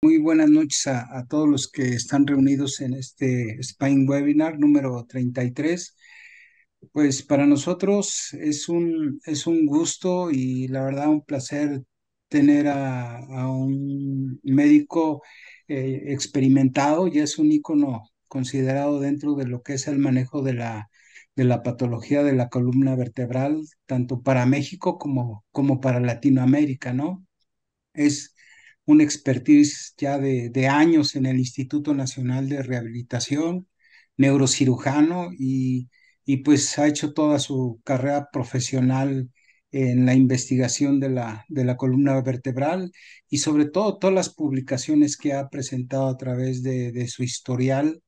Muy buenas noches a todos los que están reunidos en este Spine Webinar número 33. Pues para nosotros es un gusto y la verdad un placer tener a un médico experimentado. Ya es un ícono considerado dentro de lo que es el manejo de la patología de la columna vertebral, tanto para México como para Latinoamérica, ¿no? Es un expertise ya de años en el Instituto Nacional de Rehabilitación, neurocirujano y pues ha hecho toda su carrera profesional en la investigación de la columna vertebral y sobre todo todas las publicaciones que ha presentado a través de su historial,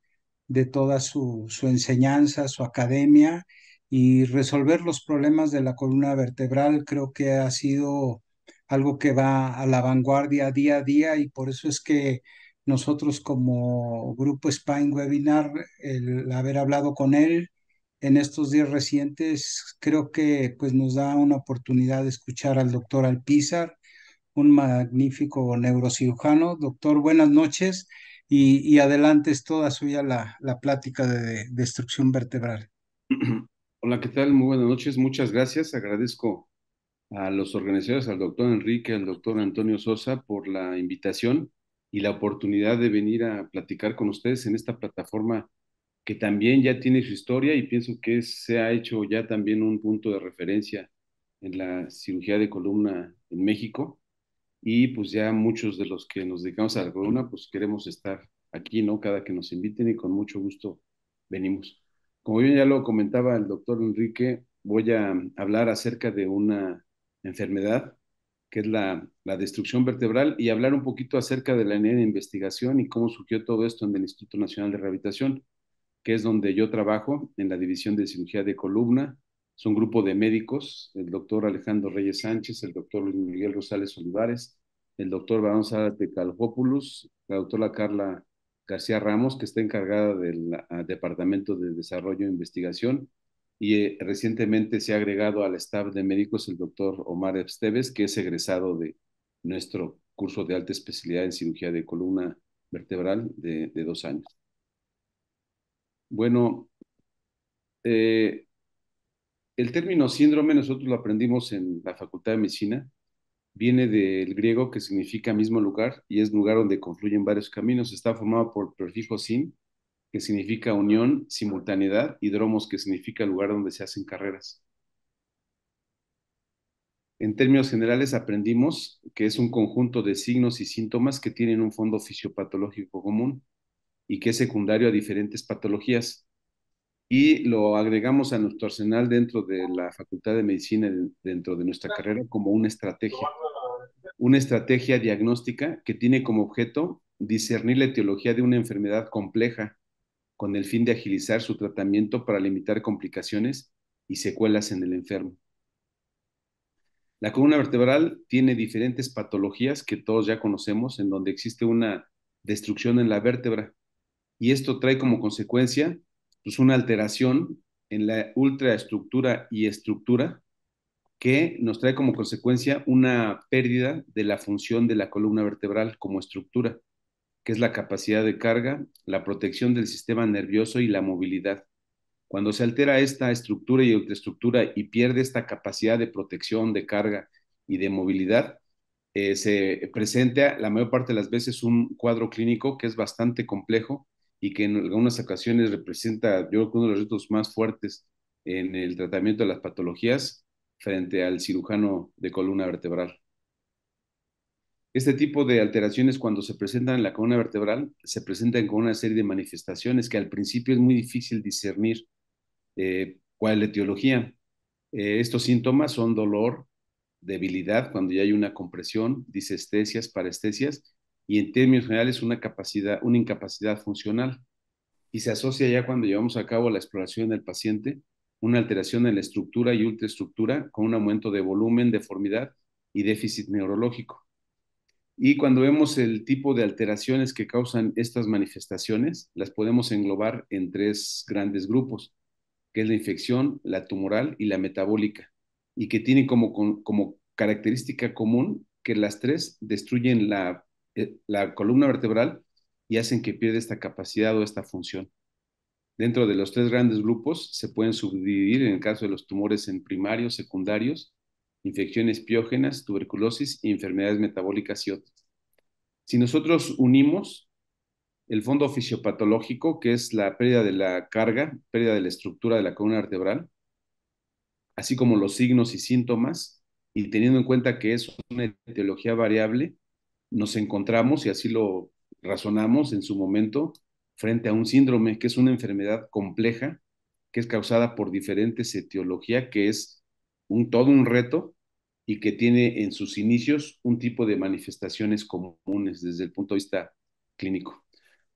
de toda su enseñanza, su academia y resolver los problemas de la columna vertebral. Creo que ha sido algo que va a la vanguardia día a día y por eso es que nosotros como Grupo Spine Webinar, el haber hablado con él en estos días recientes, creo que pues nos da una oportunidad de escuchar al doctor Alpizar, un magnífico neurocirujano. Doctor, buenas noches y adelante, es toda suya la plática de destrucción vertebral. Hola, ¿qué tal? Muy buenas noches, muchas gracias. Agradezco a los organizadores, al doctor Enrique, al doctor Antonio Sosa, por la invitación y la oportunidad de venir a platicar con ustedes en esta plataforma que también ya tiene su historia y pienso que se ha hecho ya también un punto de referencia en la cirugía de columna en México. Y pues ya muchos de los que nos dedicamos a la columna, pues queremos estar aquí, ¿no? Cada que nos inviten y con mucho gusto venimos. Como bien ya lo comentaba el doctor Enrique, voy a hablar acerca de una enfermedad que es la destrucción vertebral y hablar un poquito acerca de la línea de investigación y cómo surgió todo esto en el Instituto Nacional de Rehabilitación, que es donde yo trabajo en la división de cirugía de columna. Es un grupo de médicos, el doctor Alejandro Reyes Sánchez, el doctor Luis Miguel Rosales Olivares, el doctor Barón Zárate Calopoulos, la doctora Carla García Ramos, que está encargada del Departamento de Desarrollo e Investigación, y recientemente se ha agregado al staff de médicos el doctor Omar Esteves, que es egresado de nuestro curso de alta especialidad en cirugía de columna vertebral de 2 años. Bueno, eh, el término síndrome nosotros lo aprendimos en la Facultad de Medicina, viene del griego que significa mismo lugar y es lugar donde confluyen varios caminos. Está formado por prefijo sin, que significa unión, simultaneidad, y dromos, que significa lugar donde se hacen carreras. En términos generales aprendimos que es un conjunto de signos y síntomas que tienen un fondo fisiopatológico común y que es secundario a diferentes patologías. Y lo agregamos a nuestro arsenal dentro de la Facultad de Medicina, dentro de nuestra carrera, como una estrategia diagnóstica que tiene como objeto discernir la etiología de una enfermedad compleja con el fin de agilizar su tratamiento para limitar complicaciones y secuelas en el enfermo. La columna vertebral tiene diferentes patologías que todos ya conocemos, en donde existe una destrucción en la vértebra y esto trae como consecuencia pues, una alteración en la ultraestructura y estructura que nos trae como consecuencia una pérdida de la función de la columna vertebral como estructura, que es la capacidad de carga, la protección del sistema nervioso y la movilidad. Cuando se altera esta estructura y ultraestructura y pierde esta capacidad de protección, de carga y de movilidad, se presenta la mayor parte de las veces un cuadro clínico que es bastante complejo y que en algunas ocasiones representa, yo creo que uno de los retos más fuertes en el tratamiento de las patologías frente al cirujano de columna vertebral. Este tipo de alteraciones cuando se presentan en la columna vertebral se presentan con una serie de manifestaciones que al principio es muy difícil discernir cuál es la etiología. Estos síntomas son dolor, debilidad cuando ya hay una compresión, disestesias, parestesias y en términos generales una incapacidad funcional. Y se asocia ya cuando llevamos a cabo la exploración del paciente, una alteración en la estructura y ultraestructura con un aumento de volumen, deformidad y déficit neurológico. Y cuando vemos el tipo de alteraciones que causan estas manifestaciones, las podemos englobar en tres grandes grupos, que es la infección, la tumoral y la metabólica, y que tienen como característica común que las tres destruyen la columna vertebral y hacen que pierda esta capacidad o esta función. Dentro de los tres grandes grupos se pueden subdividir en el caso de los tumores en primarios, secundarios, infecciones piógenas, tuberculosis y enfermedades metabólicas y otras. Si nosotros unimos el fondo fisiopatológico, que es la pérdida de la carga, pérdida de la estructura de la columna vertebral, así como los signos y síntomas, y teniendo en cuenta que es una etiología variable, nos encontramos, y así lo razonamos en su momento, frente a un síndrome que es una enfermedad compleja, que es causada por diferentes etiologías, que es todo un reto y que tiene en sus inicios un tipo de manifestaciones comunes desde el punto de vista clínico.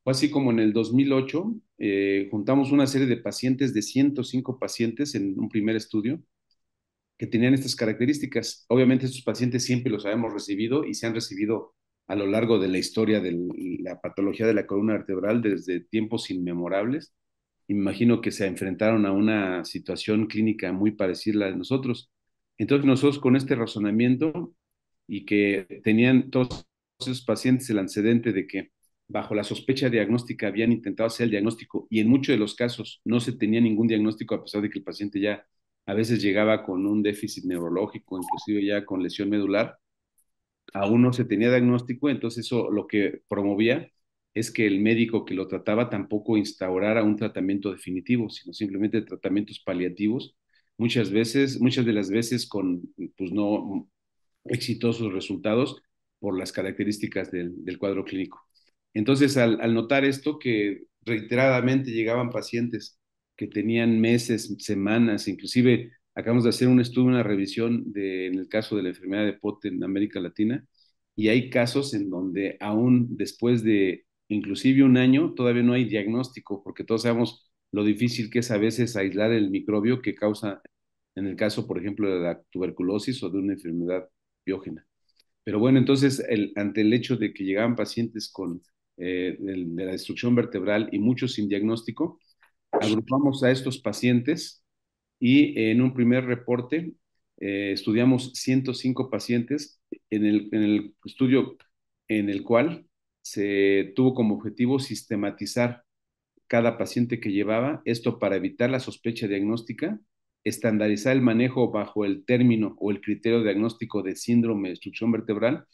Fue así como en el 2008 juntamos una serie de pacientes, de 105 pacientes en un primer estudio, que tenían estas características. Obviamente estos pacientes siempre los habíamos recibido y se han recibido a lo largo de la historia de la patología de la columna vertebral desde tiempos inmemorables. Y me imagino que se enfrentaron a una situación clínica muy parecida a la de nosotros. Entonces nosotros con este razonamiento y que tenían todos esos pacientes el antecedente de que bajo la sospecha diagnóstica habían intentado hacer el diagnóstico y en muchos de los casos no se tenía ningún diagnóstico a pesar de que el paciente ya a veces llegaba con un déficit neurológico, inclusive ya con lesión medular, aún no se tenía diagnóstico, entonces eso lo que promovía es que el médico que lo trataba tampoco instaurara un tratamiento definitivo, sino simplemente tratamientos paliativos, muchas de las veces con pues no exitosos resultados por las características del cuadro clínico. Entonces, al notar esto, que reiteradamente llegaban pacientes que tenían meses, semanas, inclusive acabamos de hacer un estudio, una revisión en el caso de la enfermedad de POT en América Latina, y hay casos en donde aún después de inclusive un año todavía no hay diagnóstico, porque todos sabemos lo difícil que es a veces aislar el microbio que causa, en el caso, por ejemplo, de la tuberculosis o de una enfermedad biógena. Pero bueno, entonces, ante el hecho de que llegaban pacientes con de la destrucción vertebral y muchos sin diagnóstico, agrupamos a estos pacientes y en un primer reporte estudiamos 105 pacientes en el estudio en el cual se tuvo como objetivo sistematizar cada paciente que llevaba, esto para evitar la sospecha diagnóstica, estandarizar el manejo bajo el término o el criterio diagnóstico de síndrome de destrucción vertebral,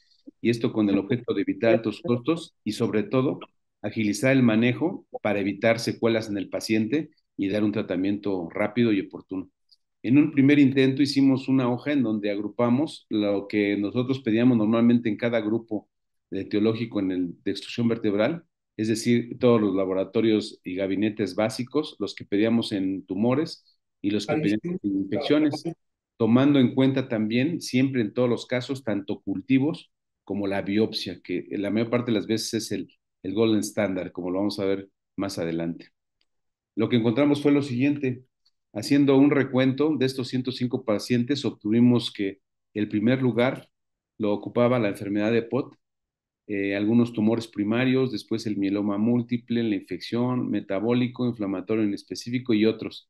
y esto con el objeto de evitar altos costos y sobre todo agilizar el manejo para evitar secuelas en el paciente y dar un tratamiento rápido y oportuno. En un primer intento hicimos una hoja en donde agrupamos lo que nosotros pedíamos normalmente en cada grupo de etiológico de extrusión vertebral, es decir, todos los laboratorios y gabinetes básicos, los que pedíamos en tumores y los que pedíamos en infecciones, tomando en cuenta también, siempre en todos los casos, tanto cultivos como la biopsia, que la mayor parte de las veces es el golden standard, como lo vamos a ver más adelante. Lo que encontramos fue lo siguiente: haciendo un recuento de estos 105 pacientes, obtuvimos que el primer lugar lo ocupaba la enfermedad de POT, algunos tumores primarios, después el mieloma múltiple, la infección, metabólico, inflamatorio en específico y otros.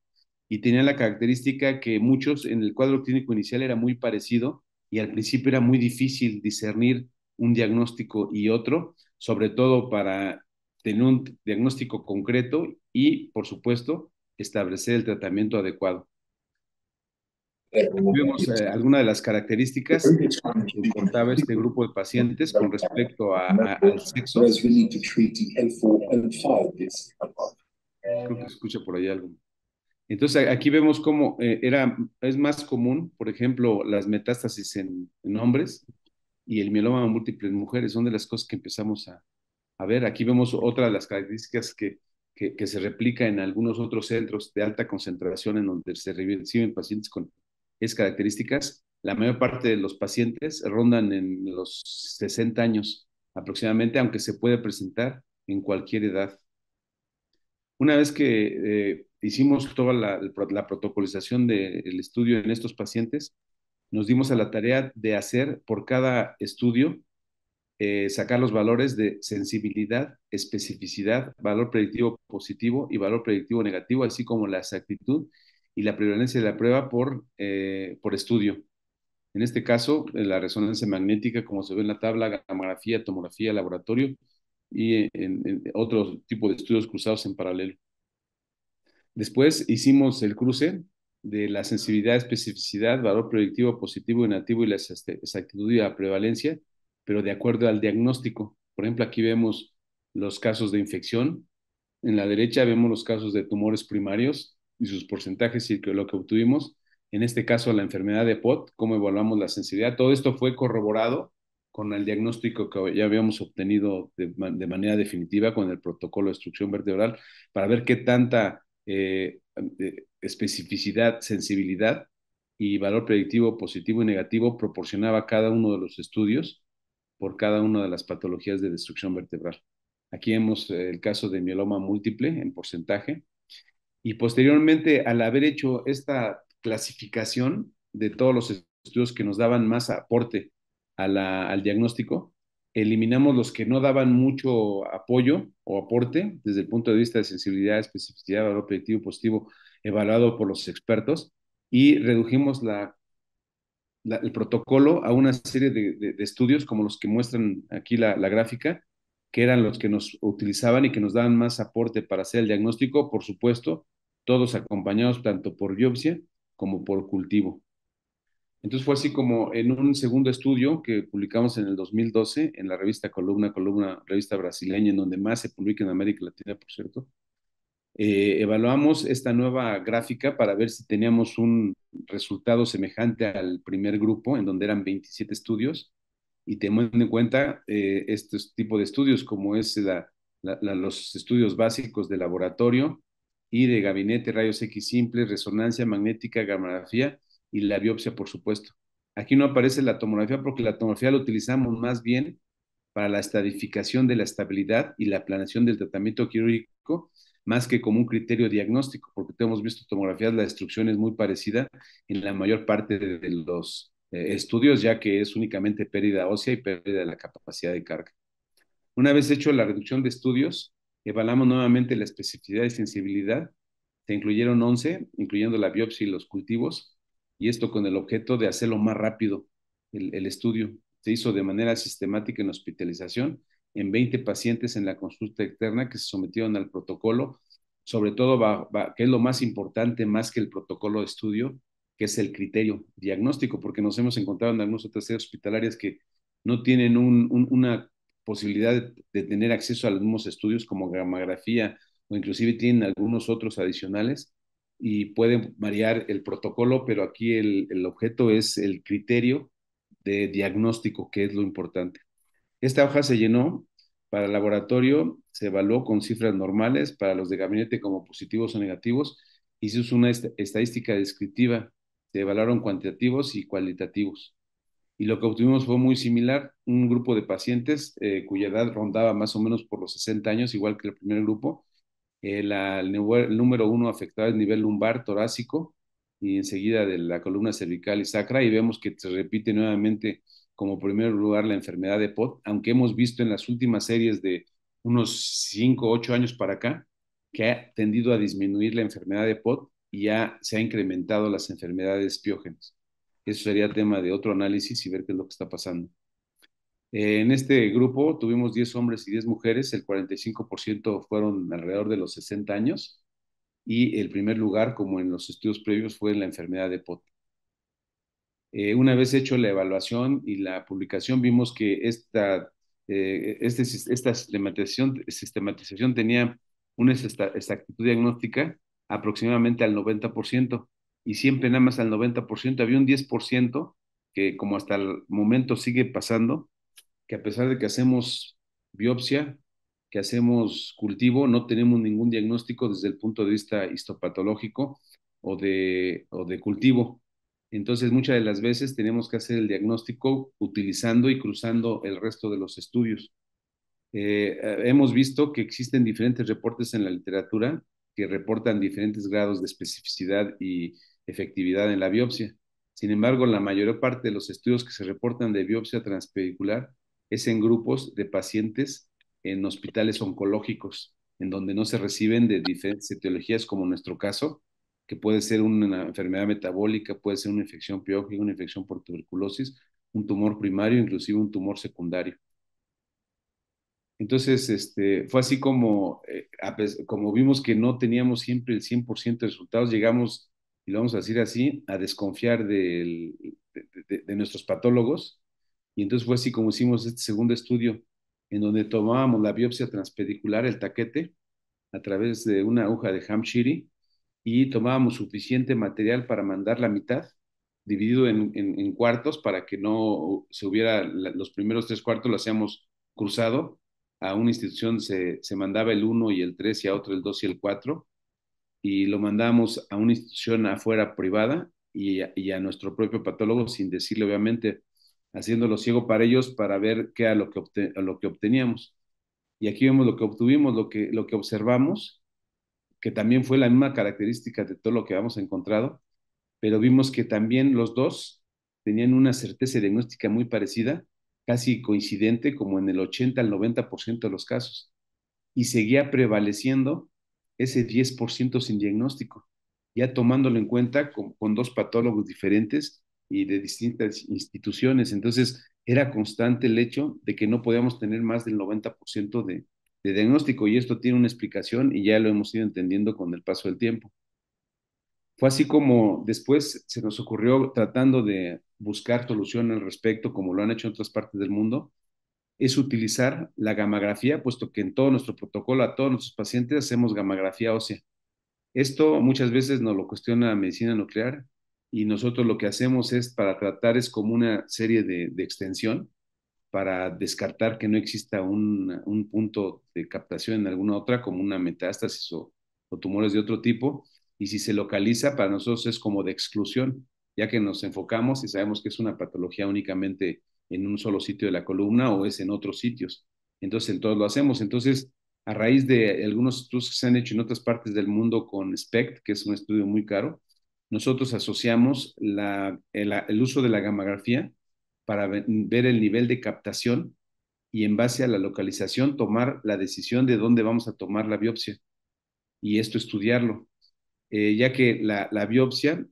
Y tenía la característica que muchos en el cuadro clínico inicial era muy parecido y al principio era muy difícil discernir un diagnóstico y otro, sobre todo para tener un diagnóstico concreto y, por supuesto, establecer el tratamiento adecuado. Aquí vemos algunas de las características que importaba este grupo de pacientes con respecto al sexo. Creo que escucha por ahí algo. Entonces aquí vemos cómo es más común, por ejemplo, las metástasis en hombres y el mieloma múltiple en mujeres. Son de las cosas que empezamos a ver. Aquí vemos otra de las características que se replica en algunos otros centros de alta concentración en donde se reciben pacientes con esas características. La mayor parte de los pacientes rondan en los 60 años aproximadamente, aunque se puede presentar en cualquier edad. Una vez que hicimos toda la protocolización del estudio en estos pacientes, nos dimos a la tarea de hacer por cada estudio, sacar los valores de sensibilidad, especificidad, valor predictivo positivo y valor predictivo negativo, así como la exactitud y la prevalencia de la prueba por estudio. En este caso, la resonancia magnética, como se ve en la tabla, gamografía, tomografía, laboratorio y en otro tipo de estudios cruzados en paralelo. Después hicimos el cruce de la sensibilidad, especificidad, valor predictivo positivo y negativo y la exactitud y la prevalencia, pero de acuerdo al diagnóstico. Por ejemplo, aquí vemos los casos de infección. En la derecha vemos los casos de tumores primarios y sus porcentajes y lo que obtuvimos. En este caso, la enfermedad de POT, cómo evaluamos la sensibilidad. Todo esto fue corroborado con el diagnóstico que ya habíamos obtenido de manera definitiva con el protocolo de instrucción vertebral para ver qué tanta especificidad, sensibilidad y valor predictivo positivo y negativo proporcionaba cada uno de los estudios por cada una de las patologías de destrucción vertebral. Aquí vemos el caso de mieloma múltiple en porcentaje. Y posteriormente, al haber hecho esta clasificación de todos los estudios que nos daban más aporte al diagnóstico, eliminamos los que no daban mucho apoyo o aporte desde el punto de vista de sensibilidad, especificidad, valor predictivo positivo evaluado por los expertos y redujimos el protocolo a una serie de estudios como los que muestran aquí la gráfica, que eran los que nos utilizaban y que nos daban más aporte para hacer el diagnóstico, por supuesto, todos acompañados tanto por biopsia como por cultivo. Entonces fue así como en un segundo estudio que publicamos en el 2012 en la revista Columna, revista brasileña, en donde más se publica en América Latina, por cierto, evaluamos esta nueva gráfica para ver si teníamos un resultado semejante al primer grupo, en donde eran 27 estudios, y teniendo en cuenta estos tipos de estudios, como es los estudios básicos de laboratorio y de gabinete, rayos X simples, resonancia magnética, gamografía y la biopsia, por supuesto. Aquí no aparece la tomografía porque la tomografía la utilizamos más bien para la estadificación de la estabilidad y la planeación del tratamiento quirúrgico, más que como un criterio diagnóstico, porque hemos visto tomografías, la destrucción es muy parecida en la mayor parte de los estudios, ya que es únicamente pérdida ósea y pérdida de la capacidad de carga. Una vez hecho la reducción de estudios, evaluamos nuevamente la especificidad y sensibilidad. Se incluyeron 11, incluyendo la biopsia y los cultivos, y esto con el objeto de hacerlo más rápido el estudio. Se hizo de manera sistemática en hospitalización en 20 pacientes en la consulta externa que se sometieron al protocolo, sobre todo, que es lo más importante, más que el protocolo de estudio, que es el criterio diagnóstico, porque nos hemos encontrado en algunas otras sedes hospitalarias que no tienen una posibilidad de tener acceso a los mismos estudios como gamografía o inclusive tienen algunos otros adicionales y pueden variar el protocolo, pero aquí el objeto es el criterio de diagnóstico, que es lo importante. Esta hoja se llenó para el laboratorio, se evaluó con cifras normales, para los de gabinete como positivos o negativos, y se usó una estadística descriptiva, se evaluaron cuantitativos y cualitativos. Y lo que obtuvimos fue muy similar, un grupo de pacientes cuya edad rondaba más o menos por los 60 años, igual que el primer grupo. El número uno afectaba el nivel lumbar torácico y enseguida de la columna cervical y sacra, y vemos que se repite nuevamente como primer lugar la enfermedad de POT, aunque hemos visto en las últimas series de unos 5 o 8 años para acá que ha tendido a disminuir la enfermedad de POT y ya se ha incrementado las enfermedades piógenas. Eso sería tema de otro análisis y ver qué es lo que está pasando. En este grupo tuvimos 10 hombres y 10 mujeres, el 45% fueron alrededor de los 60 años y el primer lugar, como en los estudios previos, fue en la enfermedad de POT. Una vez hecho la evaluación y la publicación, vimos que esta sistematización tenía una exactitud diagnóstica aproximadamente al 90% y siempre nada más al 90%. Había un 10% que como hasta el momento sigue pasando, que a pesar de que hacemos biopsia, que hacemos cultivo, no tenemos ningún diagnóstico desde el punto de vista histopatológico o de cultivo. Entonces, muchas de las veces tenemos que hacer el diagnóstico utilizando y cruzando el resto de los estudios. Hemos visto que existen diferentes reportes en la literatura que reportan diferentes grados de especificidad y efectividad en la biopsia. Sin embargo, la mayor parte de los estudios que se reportan de biopsia transpedicular es en grupos de pacientes en hospitales oncológicos, en donde no se reciben de diferentes etiologías, como en nuestro caso, que puede ser una enfermedad metabólica, puede ser una infección piógena, una infección por tuberculosis, un tumor primario, inclusive un tumor secundario. Entonces, fue así como, como vimos que no teníamos siempre el 100% de resultados, llegamos, y lo vamos a decir así, a desconfiar de nuestros patólogos. Y entonces fue así como hicimos este segundo estudio, en donde tomábamos la biopsia transpedicular, el taquete, a través de una aguja de Hampshire, y tomábamos suficiente material para mandar la mitad, dividido en cuartos, para que no se hubiera, los primeros 3 cuartos lo hacíamos cruzado, a una institución se mandaba el uno y el 3 y a otro el 2 y el 4 y lo mandábamos a una institución afuera privada y a nuestro propio patólogo sin decirle obviamente, haciéndolo ciego para ellos para ver qué era lo que obteníamos. Y aquí vemos lo que obtuvimos, lo que observamos, que también fue la misma característica de todo lo que habíamos encontrado, pero vimos que también los dos tenían una certeza diagnóstica muy parecida, casi coincidente, como en el 80 al 90% de los casos, y seguía prevaleciendo ese 10% sin diagnóstico, ya tomándolo en cuenta con dos patólogos diferentes y de distintas instituciones. Entonces, era constante el hecho de que no podíamos tener más del 90% de diagnóstico, y esto tiene una explicación y ya lo hemos ido entendiendo con el paso del tiempo. Fue así como después se nos ocurrió, tratando de buscar solución al respecto, como lo han hecho en otras partes del mundo, es utilizar la gamografía, puesto que en todo nuestro protocolo, a todos nuestros pacientes hacemos gamografía ósea. Esto muchas veces nos lo cuestiona la medicina nuclear, y nosotros lo que hacemos es, para tratar, es como una serie de extensión para descartar que no exista un punto de captación en alguna otra, como una metástasis o tumores de otro tipo. Y si se localiza, para nosotros es como de exclusión, ya que nos enfocamos y sabemos que es una patología únicamente en un solo sitio de la columna o es en otros sitios. Entonces, en todos lo hacemos. Entonces, a raíz de algunos estudios que se han hecho en otras partes del mundo con SPECT, que es un estudio muy caro, nosotros asociamos el uso de la gamografía para ver el nivel de captación, y en base a la localización tomar la decisión de dónde vamos a tomar la biopsia y esto estudiarlo, ya que la biopsia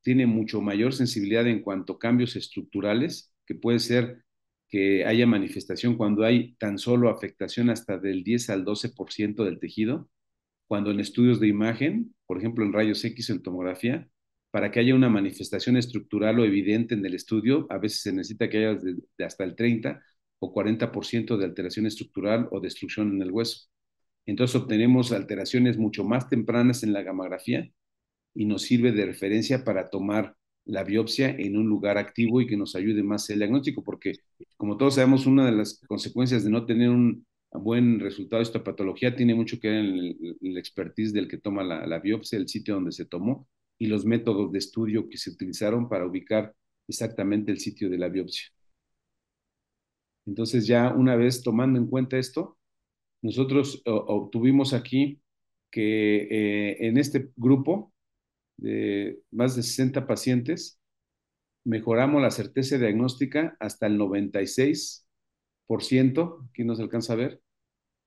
tiene mucho mayor sensibilidad en cuanto a cambios estructurales, que puede ser que haya manifestación cuando hay tan solo afectación hasta del 10 al 12% del tejido, cuando en estudios de imagen, por ejemplo en rayos X o en tomografía, para que haya una manifestación estructural o evidente en el estudio, a veces se necesita que haya de hasta el 30 o 40% de alteración estructural o destrucción en el hueso. Entonces obtenemos alteraciones mucho más tempranas en la gamografía y nos sirve de referencia para tomar la biopsia en un lugar activo y que nos ayude más el diagnóstico, porque como todos sabemos, una de las consecuencias de no tener un buen resultado de esta patología tiene mucho que ver en el expertise del que toma la biopsia, el sitio donde se tomó y los métodos de estudio que se utilizaron para ubicar exactamente el sitio de la biopsia. Entonces, ya una vez tomando en cuenta esto, nosotros obtuvimos aquí que en este grupo de más de 60 pacientes, mejoramos la certeza diagnóstica hasta el 96%, aquí no se alcanza a ver,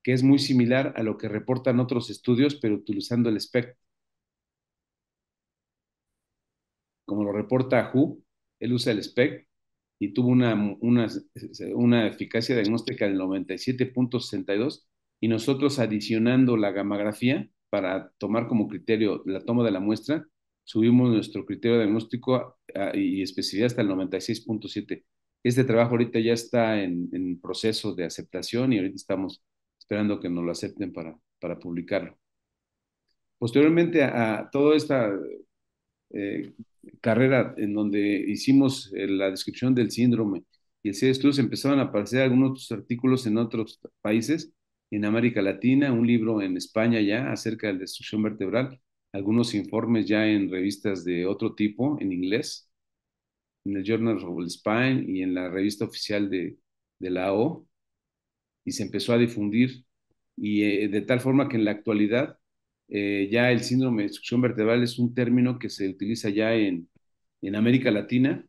que es muy similar a lo que reportan otros estudios, pero utilizando el SPECT. Como lo reporta WHO, él usa el SPECT y tuvo una eficacia diagnóstica del 97.62, y nosotros, adicionando la gamografía para tomar como criterio la toma de la muestra, subimos nuestro criterio diagnóstico y especificidad hasta el 96.7. Este trabajo ahorita ya está en proceso de aceptación y ahorita estamos esperando que nos lo acepten para publicarlo. Posteriormente a toda esta eh, carrera en donde hicimos la descripción del síndrome y el serie de estudios, empezaron a aparecer algunos otros artículos en otros países, en América Latina, un libro en España ya acerca de la destrucción vertebral, algunos informes ya en revistas de otro tipo, en inglés, en el Journal of the Spine y en la revista oficial de la AO, y se empezó a difundir, y de tal forma que en la actualidad ya el síndrome de disfunción vertebral es un término que se utiliza ya en América Latina.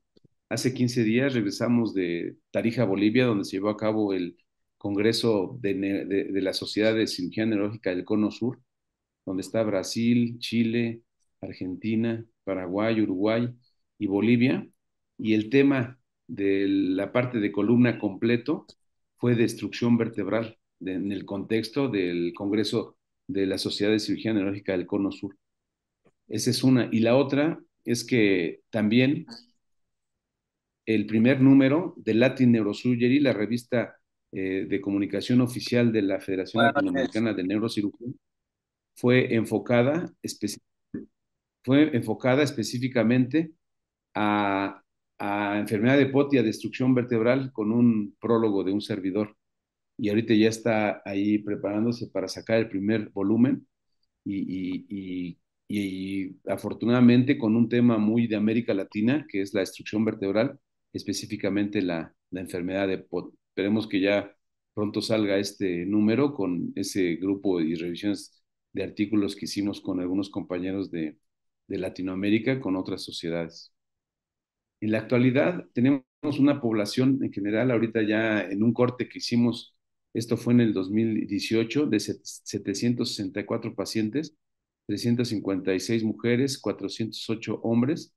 Hace 15 días regresamos de Tarija, Bolivia, donde se llevó a cabo el Congreso de la Sociedad de Cirugía Neurológica del Cono Sur, donde está Brasil, Chile, Argentina, Paraguay, Uruguay y Bolivia. Y el tema de la parte de columna completo fue destrucción vertebral en el contexto del Congreso de la Sociedad de Cirugía Neurológica del Cono Sur. Esa es una. Y la otra es que también el primer número de Latin Neurosurgery, la revista de comunicación oficial de la Federación Buenas noches. Latinoamericana de Neurocirugía, fue enfocada, fue enfocada específicamente a, a enfermedad de POT y a destrucción vertebral con un prólogo de un servidor. Y ahorita ya está ahí preparándose para sacar el primer volumen y afortunadamente con un tema muy de América Latina, que es la destrucción vertebral, específicamente la enfermedad de POT. Esperemos que ya pronto salga este número con ese grupo y revisiones de artículos que hicimos con algunos compañeros de Latinoamérica, con otras sociedades. En la actualidad tenemos una población en general, ahorita ya en un corte que hicimos, esto fue en el 2018, de 764 pacientes, 356 mujeres, 408 hombres,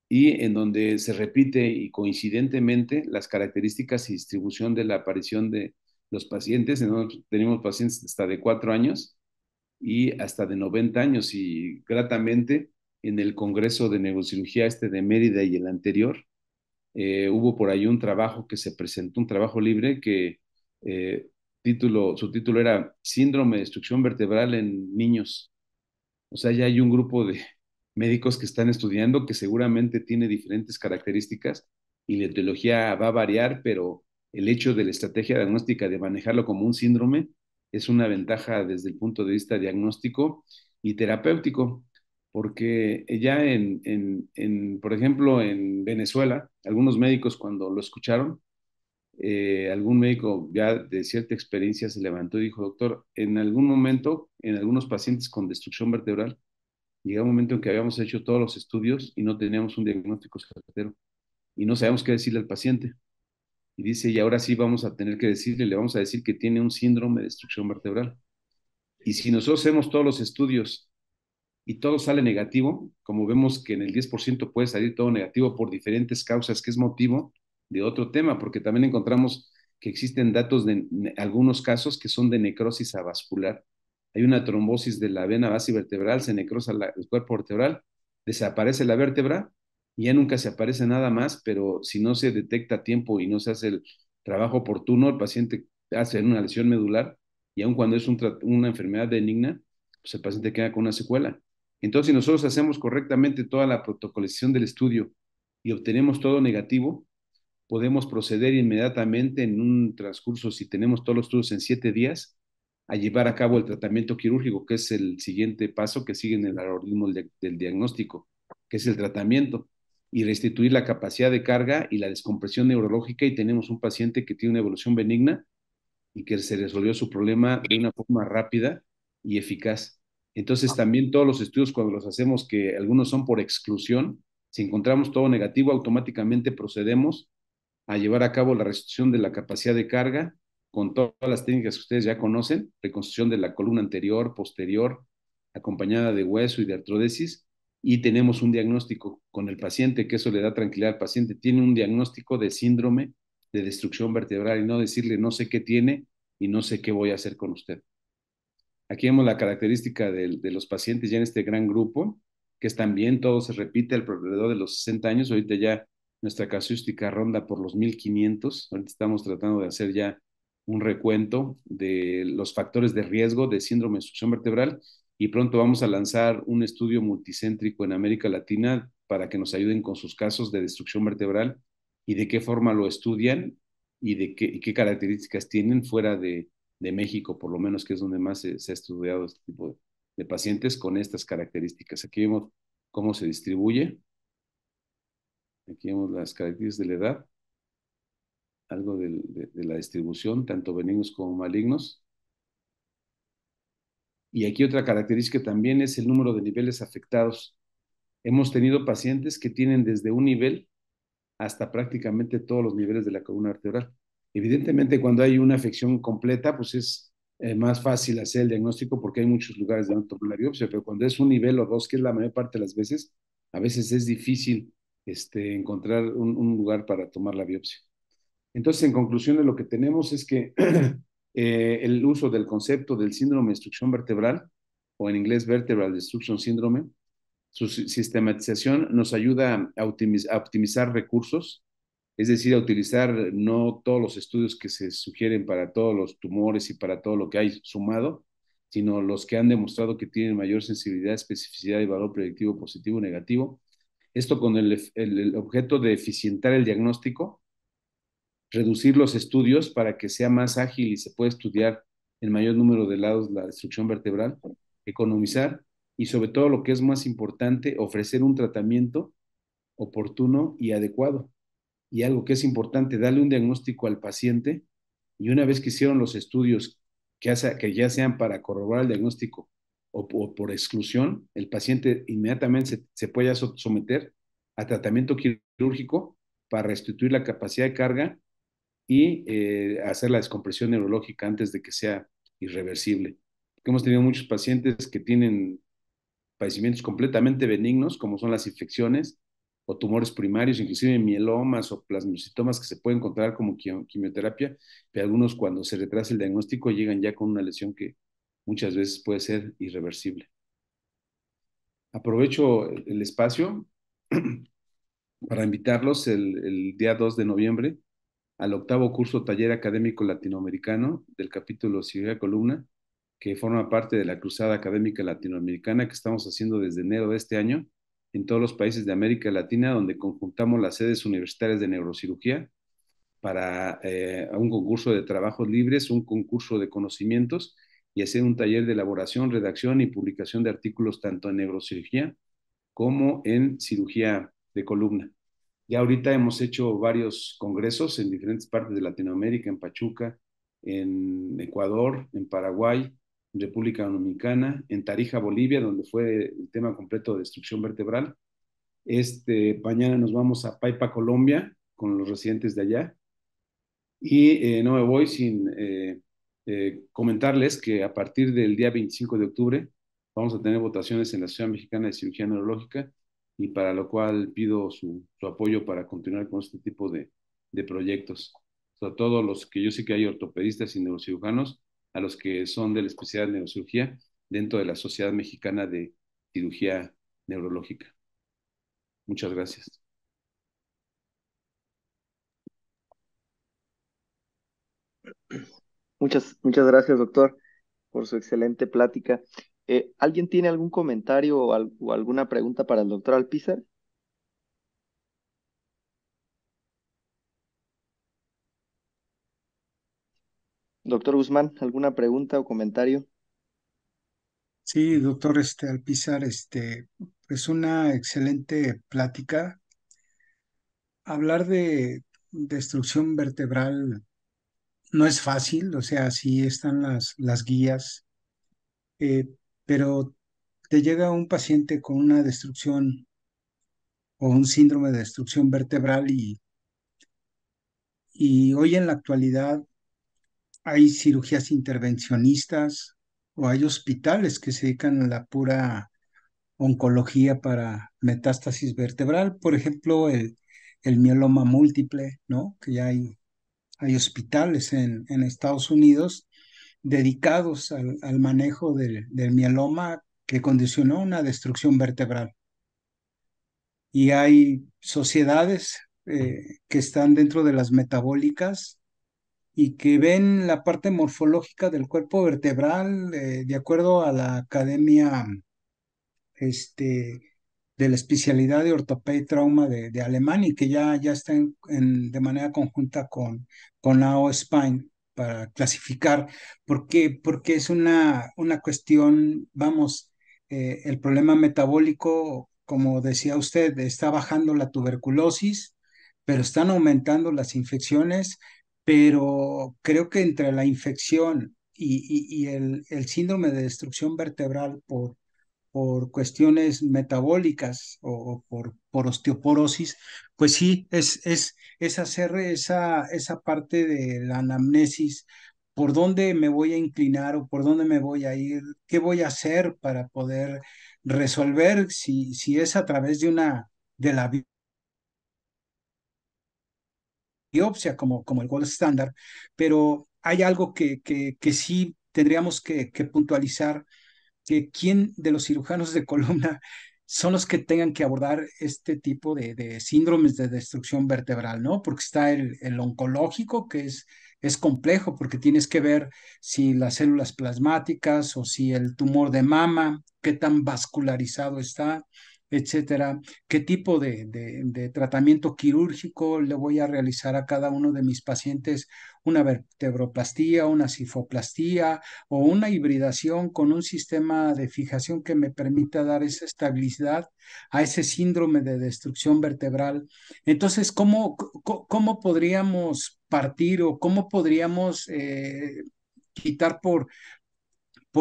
y en donde se repite y coincidentemente las características y distribución de la aparición de los pacientes. En donde tenemos pacientes hasta de 4 años y hasta de 90 años, y gratamente en el Congreso de Neurocirugía este de Mérida y el anterior, hubo por ahí un trabajo que se presentó, un trabajo libre que su título era Síndrome de destrucción vertebral en niños. O sea, ya hay un grupo de médicos que están estudiando que seguramente tiene diferentes características y la etiología va a variar, pero el hecho de la estrategia diagnóstica de manejarlo como un síndrome es una ventaja desde el punto de vista diagnóstico y terapéutico, porque ya por ejemplo, en Venezuela, algunos médicos cuando lo escucharon, algún médico ya de cierta experiencia se levantó y dijo, doctor, en algún momento, en algunos pacientes con destrucción vertebral, llegó un momento en que habíamos hecho todos los estudios y no teníamos un diagnóstico certero y no sabemos qué decirle al paciente. Y dice, y ahora sí vamos a tener que decirle, le vamos a decir que tiene un síndrome de destrucción vertebral. Y si nosotros hacemos todos los estudios y todo sale negativo, como vemos que en el 10% puede salir todo negativo por diferentes causas, que es motivo de otro tema, porque también encontramos que existen datos de algunos casos que son de necrosis avascular. Hay una trombosis de la vena base vertebral, se necrosa el cuerpo vertebral, desaparece la vértebra y ya nunca se aparece nada más, pero si no se detecta a tiempo y no se hace el trabajo oportuno, el paciente hace una lesión medular y aun cuando es una enfermedad benigna, pues el paciente queda con una secuela. Entonces, si nosotros hacemos correctamente toda la protocolización del estudio y obtenemos todo negativo, podemos proceder inmediatamente en un transcurso, si tenemos todos los estudios en 7 días, a llevar a cabo el tratamiento quirúrgico, que es el siguiente paso que sigue en el algoritmo del diagnóstico, que es el tratamiento, y restituir la capacidad de carga y la descompresión neurológica, y tenemos un paciente que tiene una evolución benigna y que se resolvió su problema de una forma rápida y eficaz. Entonces, también todos los estudios, cuando los hacemos, que algunos son por exclusión, si encontramos todo negativo, automáticamente procedemos a llevar a cabo la restitución de la capacidad de carga con todas las técnicas que ustedes ya conocen, reconstrucción de la columna anterior, posterior, acompañada de hueso y de artrodesis, y tenemos un diagnóstico con el paciente, que eso le da tranquilidad al paciente. Tiene un diagnóstico de síndrome de destrucción vertebral y no decirle no sé qué tiene y no sé qué voy a hacer con usted. Aquí vemos la característica de los pacientes ya en este gran grupo, que es también todo se repite alrededor de los 60 años. Ahorita ya nuestra casuística ronda por los 1500. Ahorita estamos tratando de hacer ya un recuento de los factores de riesgo de síndrome de destrucción vertebral y pronto vamos a lanzar un estudio multicéntrico en América Latina para que nos ayuden con sus casos de destrucción vertebral y de qué forma lo estudian y qué características tienen fuera de México, por lo menos, que es donde más se ha estudiado este tipo de pacientes con estas características. Aquí vemos cómo se distribuye, aquí vemos las características de la edad, algo de la distribución, tanto benignos como malignos. Y aquí otra característica también es el número de niveles afectados. Hemos tenido pacientes que tienen desde un nivel hasta prácticamente todos los niveles de la columna vertebral. Evidentemente, cuando hay una afección completa, pues es más fácil hacer el diagnóstico porque hay muchos lugares donde tomar la biopsia, pero cuando es un nivel o dos, que es la mayor parte de las veces, a veces es difícil encontrar un lugar para tomar la biopsia. Entonces, en conclusión, lo que tenemos es que el uso del concepto del síndrome de destrucción vertebral, o en inglés Vertebral Destruction Syndrome, su sistematización nos ayuda a optimizar recursos, es decir, a utilizar no todos los estudios que se sugieren para todos los tumores y para todo lo que hay sumado, sino los que han demostrado que tienen mayor sensibilidad, especificidad y valor predictivo positivo o negativo. Esto con el objeto de eficientar el diagnóstico, reducir los estudios para que sea más ágil y se pueda estudiar el mayor número de lados la destrucción vertebral, economizar y sobre todo lo que es más importante, ofrecer un tratamiento oportuno y adecuado. Y algo que es importante, darle un diagnóstico al paciente y una vez que hicieron los estudios que ya sean para corroborar el diagnóstico o por exclusión, el paciente inmediatamente se puede someter a tratamiento quirúrgico para restituir la capacidad de carga y hacer la descompresión neurológica antes de que sea irreversible. Porque hemos tenido muchos pacientes que tienen padecimientos completamente benignos, como son las infecciones o tumores primarios, inclusive mielomas o plasmocitomas que se pueden encontrar como quimioterapia, pero algunos cuando se retrasa el diagnóstico llegan ya con una lesión que muchas veces puede ser irreversible. Aprovecho el espacio para invitarlos el día 2 de noviembre al octavo curso taller académico latinoamericano del capítulo Cirugía Columna, que forma parte de la Cruzada Académica Latinoamericana que estamos haciendo desde enero de este año en todos los países de América Latina, donde conjuntamos las sedes universitarias de neurocirugía para un concurso de trabajos libres, un concurso de conocimientos y hacer un taller de elaboración, redacción y publicación de artículos tanto en neurocirugía como en cirugía de columna. Ya ahorita hemos hecho varios congresos en diferentes partes de Latinoamérica, en Pachuca, en Ecuador, en Paraguay, en República Dominicana, en Tarija, Bolivia, donde fue el tema completo de destrucción vertebral. Mañana nos vamos a Paipa, Colombia, con los residentes de allá. Y no me voy sin comentarles que a partir del día 25 de octubre vamos a tener votaciones en la Sociedad Mexicana de Cirugía Neurológica y para lo cual pido su apoyo para continuar con este tipo de proyectos. Sobre todo los que yo sé que hay ortopedistas y neurocirujanos, a los que son de la especialidad de neurocirugía dentro de la Sociedad Mexicana de Cirugía Neurológica. Muchas gracias. Muchas gracias, doctor, por su excelente plática. ¿Alguien tiene algún comentario o alguna pregunta para el doctor Alpizar? Doctor Guzmán, ¿alguna pregunta o comentario? Sí, doctor Alpizar, es una excelente plática. Hablar de destrucción vertebral no es fácil, o sea, sí están las guías, eh, pero te llega un paciente con una destrucción o un síndrome de destrucción vertebral y hoy en la actualidad hay cirugías intervencionistas o hay hospitales que se dedican a la pura oncología para metástasis vertebral, por ejemplo, el mieloma múltiple, ¿no? Que ya hay hospitales en Estados Unidos dedicados al manejo del mieloma que condicionó una destrucción vertebral. Y hay sociedades que están dentro de las metabólicas y que ven la parte morfológica del cuerpo vertebral de acuerdo a la Academia este, de la especialidad de ortopedia y trauma de Alemania y que ya está de manera conjunta con la O-Spine para clasificar, porque es una cuestión, vamos, el problema metabólico, como decía usted, está bajando la tuberculosis, pero están aumentando las infecciones, pero creo que entre la infección y el síndrome de destrucción vertebral por cuestiones metabólicas o por osteoporosis, pues sí, es hacer esa parte de la anamnesis por dónde me voy a inclinar o por dónde me voy a ir, qué voy a hacer para poder resolver si es a través de la biopsia como el gold standard, pero hay algo que sí tendríamos que puntualizar, que quién de los cirujanos de columna son los que tengan que abordar este tipo de síndromes de destrucción vertebral, ¿no? Porque está el oncológico, que es complejo, porque tienes que ver si las células plasmáticas o si el tumor de mama, qué tan vascularizado está, etcétera, qué tipo de tratamiento quirúrgico le voy a realizar a cada uno de mis pacientes, una vertebroplastía, una cifoplastía, o una hibridación con un sistema de fijación que me permita dar esa estabilidad a ese síndrome de destrucción vertebral. Entonces, ¿cómo podríamos partir o cómo podríamos quitar por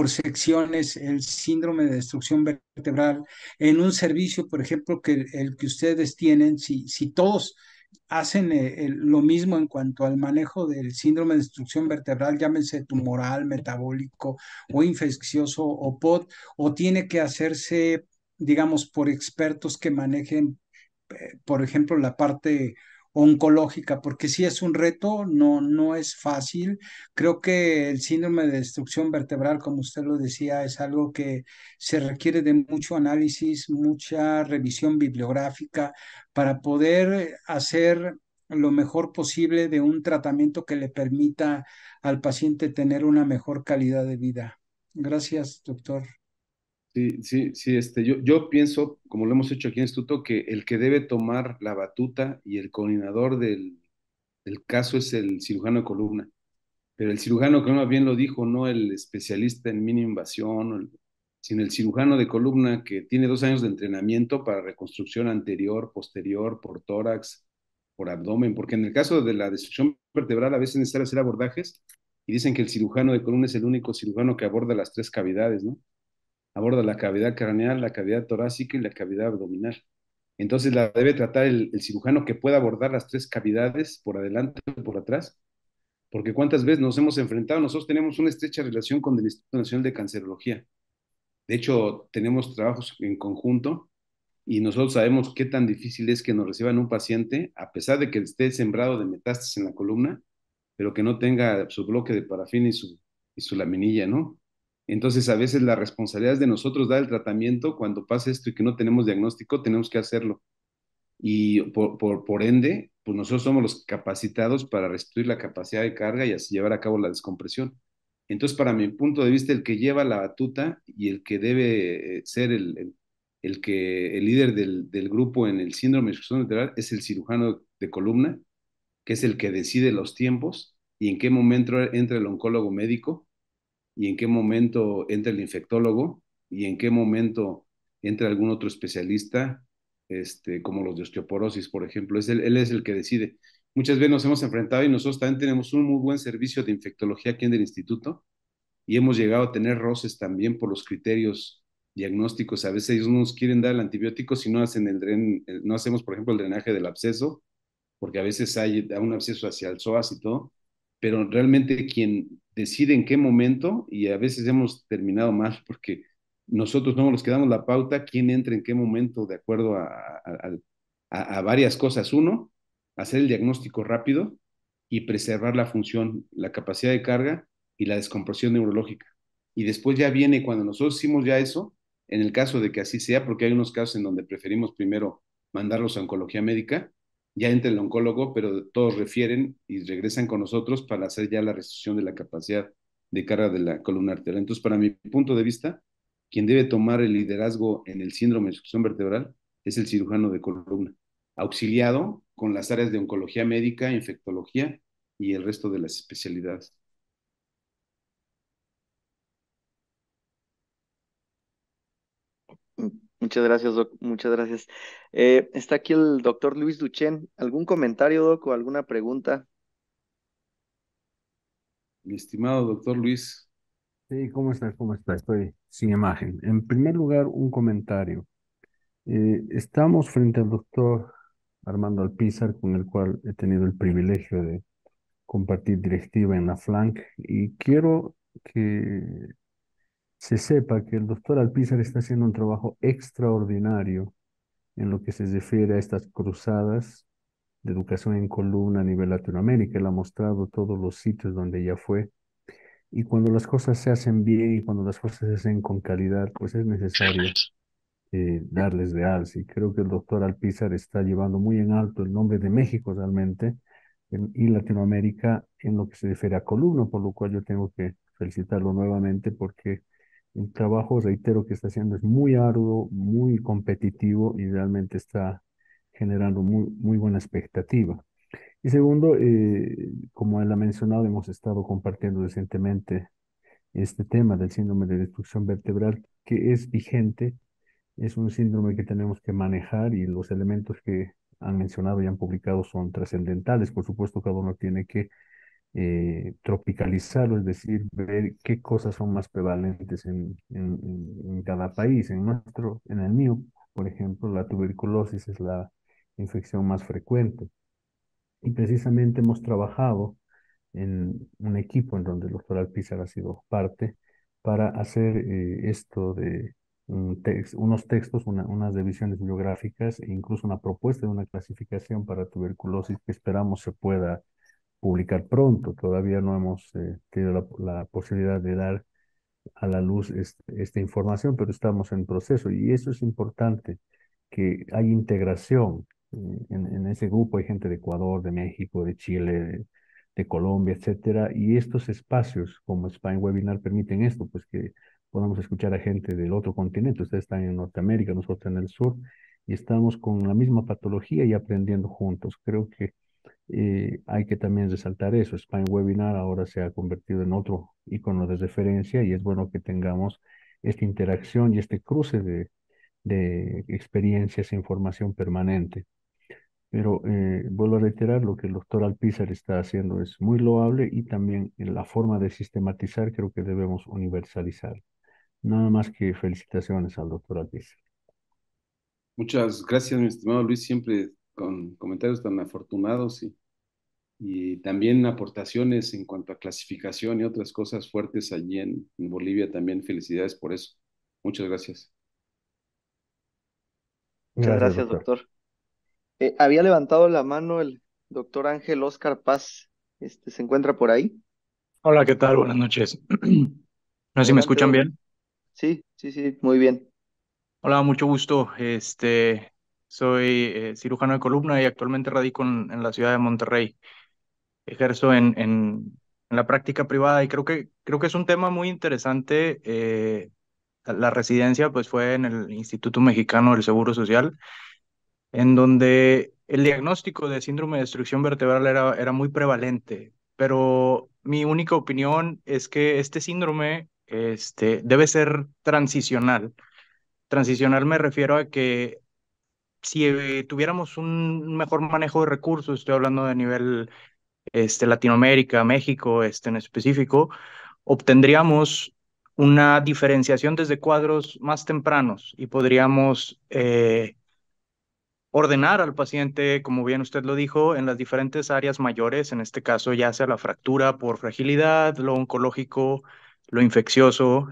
secciones el síndrome de destrucción vertebral en un servicio, por ejemplo, que el que ustedes tienen, si todos hacen lo mismo en cuanto al manejo del síndrome de destrucción vertebral, llámese tumoral, metabólico o infeccioso o POD, o tiene que hacerse, digamos, por expertos que manejen, por ejemplo, la parte oncológica, porque sí es un reto, no es fácil. Creo que el síndrome de destrucción vertebral, como usted lo decía, es algo que se requiere de mucho análisis, mucha revisión bibliográfica para poder hacer lo mejor posible de un tratamiento que le permita al paciente tener una mejor calidad de vida. Gracias, doctor. Sí, sí, sí, yo pienso, como lo hemos hecho aquí en el instituto, que el que debe tomar la batuta y el coordinador del caso es el cirujano de columna. Pero el cirujano de columna bien lo dijo, no el especialista en mínima invasión, sino el cirujano de columna que tiene 2 años de entrenamiento para reconstrucción anterior, posterior, por tórax, por abdomen, porque en el caso de la destrucción vertebral a veces es necesario hacer abordajes y dicen que el cirujano de columna es el único cirujano que aborda las 3 cavidades, ¿no? Aborda la cavidad craneal, la cavidad torácica y la cavidad abdominal. Entonces la debe tratar el cirujano que pueda abordar las 3 cavidades por adelante o por atrás, porque cuántas veces nos hemos enfrentado, nosotros tenemos una estrecha relación con el Instituto Nacional de Cancerología. De hecho, tenemos trabajos en conjunto y nosotros sabemos qué tan difícil es que nos reciban un paciente, a pesar de que esté sembrado de metástasis en la columna, pero que no tenga su bloque de parafina y su laminilla, ¿no? Entonces, a veces la responsabilidad es de nosotros dar el tratamiento. Cuando pasa esto y que no tenemos diagnóstico, tenemos que hacerlo. Y por ende, pues nosotros somos los capacitados para restituir la capacidad de carga y así llevar a cabo la descompresión. Entonces, para mi punto de vista, el que lleva la batuta y el que debe ser el líder del grupo en el síndrome de disfunción lateral es el cirujano de columna, que es el que decide los tiempos y en qué momento entra el oncólogo médico y en qué momento entra el infectólogo y en qué momento entra algún otro especialista, como los de osteoporosis, por ejemplo. Él es el que decide. Muchas veces nos hemos enfrentado y nosotros también tenemos un muy buen servicio de infectología aquí en el instituto y hemos llegado a tener roces también por los criterios diagnósticos. A veces ellos no nos quieren dar el antibiótico si no hacen no hacemos, por ejemplo, el drenaje del absceso, porque a veces hay un absceso hacia el psoas y todo, pero realmente quien decide en qué momento, y a veces hemos terminado mal, porque nosotros no nos quedamos la pauta, quién entra en qué momento, de acuerdo a varias cosas. Uno, hacer el diagnóstico rápido y preservar la función, la capacidad de carga y la descompresión neurológica. Y después ya viene, cuando nosotros hicimos ya eso, en el caso de que así sea, porque hay unos casos en donde preferimos primero mandarlos a oncología médica, ya entra el oncólogo, pero todos refieren y regresan con nosotros para hacer ya la restricción de la capacidad de carga de la columna arterial. Entonces, para mi punto de vista, quien debe tomar el liderazgo en el síndrome de disfunción vertebral es el cirujano de columna, auxiliado con las áreas de oncología médica, infectología y el resto de las especialidades. Muchas gracias, Doc. Muchas gracias. Está aquí el doctor Luis Duchén. ¿Algún comentario, Doc, o alguna pregunta? Mi estimado doctor Luis, Sí, ¿cómo estás? ¿Cómo estás? Estoy sin imagen. En primer lugar, un comentario. Estamos frente al doctor Armando Alpizar, con el cual he tenido el privilegio de compartir directiva en la FLANC y quiero que se sepa que el doctor Alpizar está haciendo un trabajo extraordinario en lo que se refiere a estas cruzadas de educación en columna a nivel Latinoamérica. Él ha mostrado todos los sitios donde ella fue. Y cuando las cosas se hacen bien y cuando las cosas se hacen con calidad, pues es necesario darles de alza. Y creo que el doctor Alpizar está llevando muy en alto el nombre de México realmente y Latinoamérica en lo que se refiere a columna, por lo cual yo tengo que felicitarlo nuevamente porque el trabajo, reitero, que está haciendo es muy arduo, muy competitivo y realmente está generando muy buena expectativa. Y segundo, como él ha mencionado, hemos estado compartiendo recientemente este tema del síndrome de destrucción vertebral que es vigente, es un síndrome que tenemos que manejar y los elementos que han mencionado y han publicado son trascendentales. Por supuesto, cada uno tiene que tropicalizarlo, es decir, ver qué cosas son más prevalentes en cada país. En el mío, por ejemplo, la tuberculosis es la infección más frecuente. Y precisamente hemos trabajado en un equipo en donde el doctor Alpizar ha sido parte para hacer esto de unos textos, unas revisiones bibliográficas e incluso una propuesta de una clasificación para tuberculosis que esperamos se pueda publicar pronto. Todavía no hemos tenido la posibilidad de dar a la luz esta información, pero estamos en proceso y eso es importante, que hay integración. En ese grupo hay gente de Ecuador, de México, de Chile, de Colombia, etcétera, y estos espacios como Spine Webinar permiten esto, pues que podamos escuchar a gente del otro continente. Ustedes están en Norteamérica, nosotros en el sur, y estamos con la misma patología y aprendiendo juntos. Creo que hay que también resaltar eso. Spine Webinar ahora se ha convertido en otro icono de referencia y es bueno que tengamos esta interacción y este cruce de experiencias e información permanente. Pero vuelvo a reiterar, lo que el doctor Alpizar está haciendo es muy loable y también en la forma de sistematizar creo que debemos universalizar. Nada más que felicitaciones al doctor Alpizar. Muchas gracias, mi estimado Luis, siempre con comentarios tan afortunados y también aportaciones en cuanto a clasificación y otras cosas fuertes allí en Bolivia. También felicidades por eso. Muchas gracias. Muchas Gracias, gracias, doctor. doctor. Había levantado la mano el doctor Ángel Oscar Paz. ¿Se encuentra por ahí? Hola, ¿qué tal? Buenas noches. No sé si me Adelante, escuchan bien. Sí, sí, sí, muy bien. Hola, mucho gusto. Soy cirujano de columna y actualmente radico en la ciudad de Monterrey. Ejerzo en la práctica privada y creo que es un tema muy interesante. La residencia pues fue en el Instituto Mexicano del Seguro Social, en donde el diagnóstico de síndrome de destrucción vertebral era muy prevalente, pero mi única opinión es que este síndrome debe ser transicional. Transicional me refiero a que si tuviéramos un mejor manejo de recursos, estoy hablando de nivel Latinoamérica, México en específico, obtendríamos una diferenciación desde cuadros más tempranos y podríamos ordenar al paciente, como bien usted lo dijo, en las diferentes áreas mayores, en este caso ya sea la fractura por fragilidad, lo oncológico, lo infeccioso,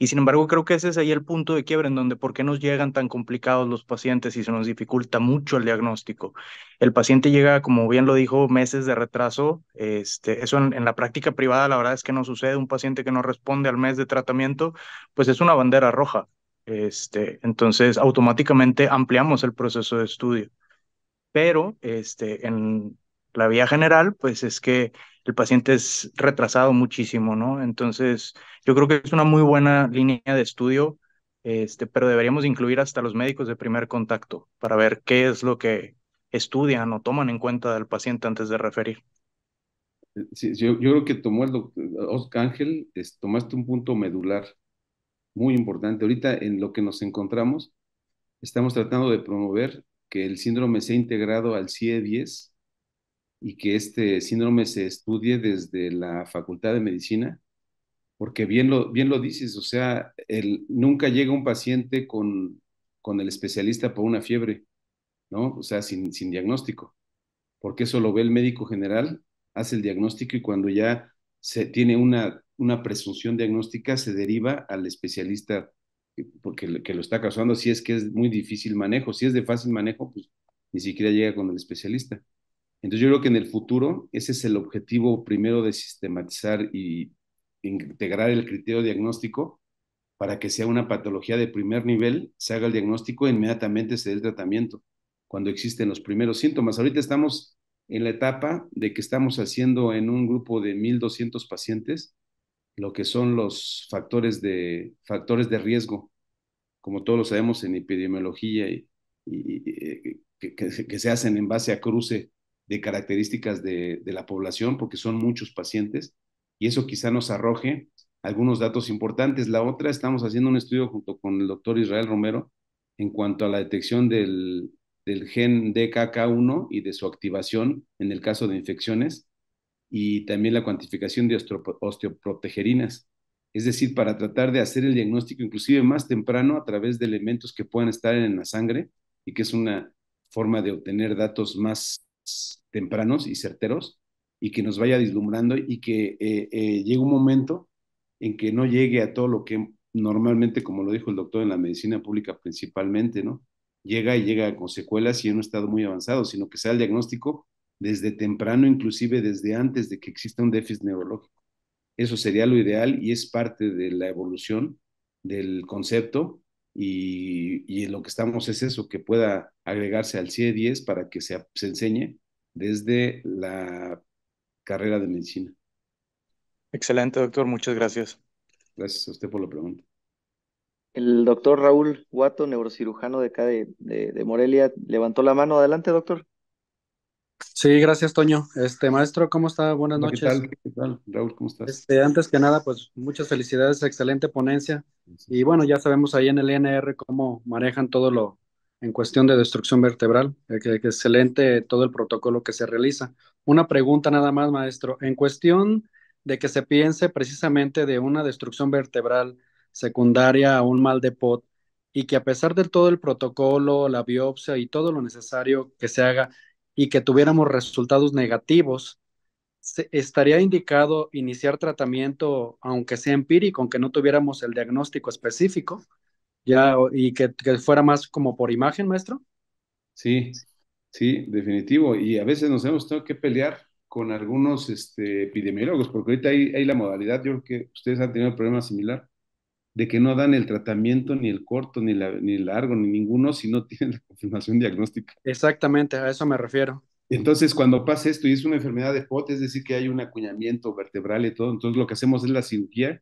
y sin embargo creo que ese es ahí el punto de quiebre en donde por qué nos llegan tan complicados los pacientes y se nos dificulta mucho el diagnóstico. El paciente llega, como bien lo dijo, meses de retraso, eso en la práctica privada la verdad es que no sucede. Un paciente que no responde al mes de tratamiento, pues es una bandera roja. Entonces, automáticamente ampliamos el proceso de estudio. Pero en la vía general, pues es que el paciente es retrasado muchísimo, ¿no? Entonces, yo creo que es una muy buena línea de estudio, pero deberíamos incluir hasta los médicos de primer contacto para ver qué es lo que estudian o toman en cuenta del paciente antes de referir. Sí, yo creo que tomó el doctor Oscar Ángel, tomaste un punto medular muy importante. Ahorita en lo que nos encontramos, estamos tratando de promover que el síndrome sea integrado al CIE-10 y que este síndrome se estudie desde la Facultad de Medicina, porque bien lo dices, o sea, nunca llega un paciente con el especialista por una fiebre, ¿no? O sea, sin diagnóstico, porque eso lo ve el médico general hace el diagnóstico y cuando ya se tiene una presunción diagnóstica, se deriva al especialista porque que lo está causando, si es que es muy difícil manejo, si es de fácil manejo, pues ni siquiera llega con el especialista. Entonces yo creo que en el futuro ese es el objetivo primero de sistematizar y integrar el criterio diagnóstico para que sea una patología de primer nivel, se haga el diagnóstico e inmediatamente se dé el tratamiento cuando existen los primeros síntomas. Ahorita estamos en la etapa de que estamos haciendo en un grupo de 1,200 pacientes lo que son los factores de riesgo, como todos lo sabemos en epidemiología que se hacen en base a cruce de características de la población, porque son muchos pacientes, y eso quizá nos arroje algunos datos importantes. La otra, estamos haciendo un estudio junto con el doctor Israel Romero en cuanto a la detección del gen DKK1 y de su activación en el caso de infecciones, y también la cuantificación de osteoprotegerinas. Es decir, para tratar de hacer el diagnóstico inclusive más temprano a través de elementos que puedan estar en la sangre y que es una forma de obtener datos más tempranos y certeros y que nos vaya vislumbrando y que llegue un momento en que no llegue a todo lo que normalmente, como lo dijo el doctor, en la medicina pública principalmente, ¿no? Llega con secuelas y en un estado muy avanzado, sino que sea el diagnóstico desde temprano, inclusive desde antes de que exista un déficit neurológico. Eso sería lo ideal y es parte de la evolución del concepto y lo que estamos es eso, que pueda agregarse al CIE-10 para que se enseñe desde la carrera de medicina. Excelente, doctor, muchas gracias. Gracias a usted por la pregunta. El doctor Raúl Guato, neurocirujano de acá de Morelia, levantó la mano. Adelante, doctor. Sí, gracias, Toño. Maestro, ¿cómo está? Buenas Hola, ¿qué noches. tal? ¿Qué tal? Raúl, ¿cómo estás? Antes que nada, pues muchas felicidades, excelente ponencia. Y Gracias. bueno, ya sabemos ahí en el INR cómo manejan todo lo en cuestión de destrucción vertebral, que excelente todo el protocolo que se realiza. Una pregunta nada más, maestro. En cuestión de que se piense precisamente de una destrucción vertebral secundaria a un mal de POT y que a pesar de todo el protocolo, la biopsia y todo lo necesario que se haga y que tuviéramos resultados negativos, estaría indicado iniciar tratamiento, aunque sea empírico, aunque no tuviéramos el diagnóstico específico, ya, y que fuera más como por imagen, maestro. Sí, sí, definitivo. Y a veces nos hemos tenido que pelear con algunos epidemiólogos, porque ahorita hay la modalidad, yo creo que ustedes han tenido un problema similar, de que no dan el tratamiento, ni el corto, ni el largo, ni ninguno, si no tienen la confirmación diagnóstica. Exactamente, a eso me refiero. Entonces, cuando pasa esto y es una enfermedad de POT, es decir, que hay un acuñamiento vertebral y todo, entonces lo que hacemos es la cirugía,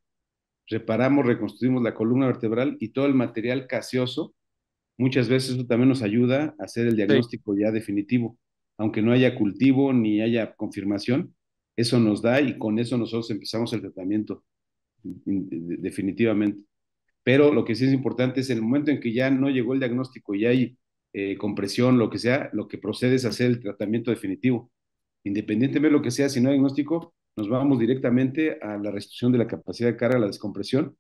reparamos, reconstruimos la columna vertebral y todo el material caseoso. Muchas veces eso también nos ayuda a hacer el Sí, diagnóstico ya definitivo, aunque no haya cultivo ni haya confirmación, eso nos da y con eso nosotros empezamos el tratamiento definitivamente. Pero lo que sí es importante es el momento en que ya no llegó el diagnóstico y hay compresión, lo que sea, lo que procede es hacer el tratamiento definitivo. Independientemente de lo que sea, si no hay diagnóstico, nos vamos directamente a la restricción de la capacidad de carga, la descompresión,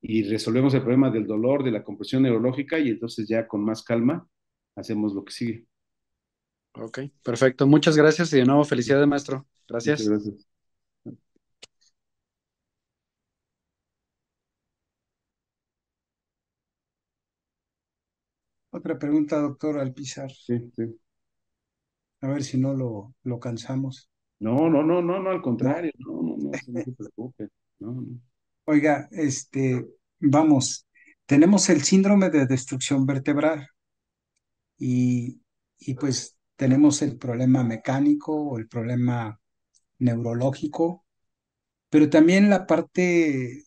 y resolvemos el problema del dolor, de la compresión neurológica, y entonces ya con más calma hacemos lo que sigue. ok, perfecto. Muchas gracias y de nuevo felicidades, maestro. Muchas Gracias. gracias. Otra pregunta, doctor Alpizar, Sí, sí. a ver si no lo cansamos, No, al ¿no? contrario, no se preocupe. No. Oiga, vamos, tenemos el síndrome de destrucción vertebral y, y pues tenemos el problema mecánico o el problema neurológico, pero también la parte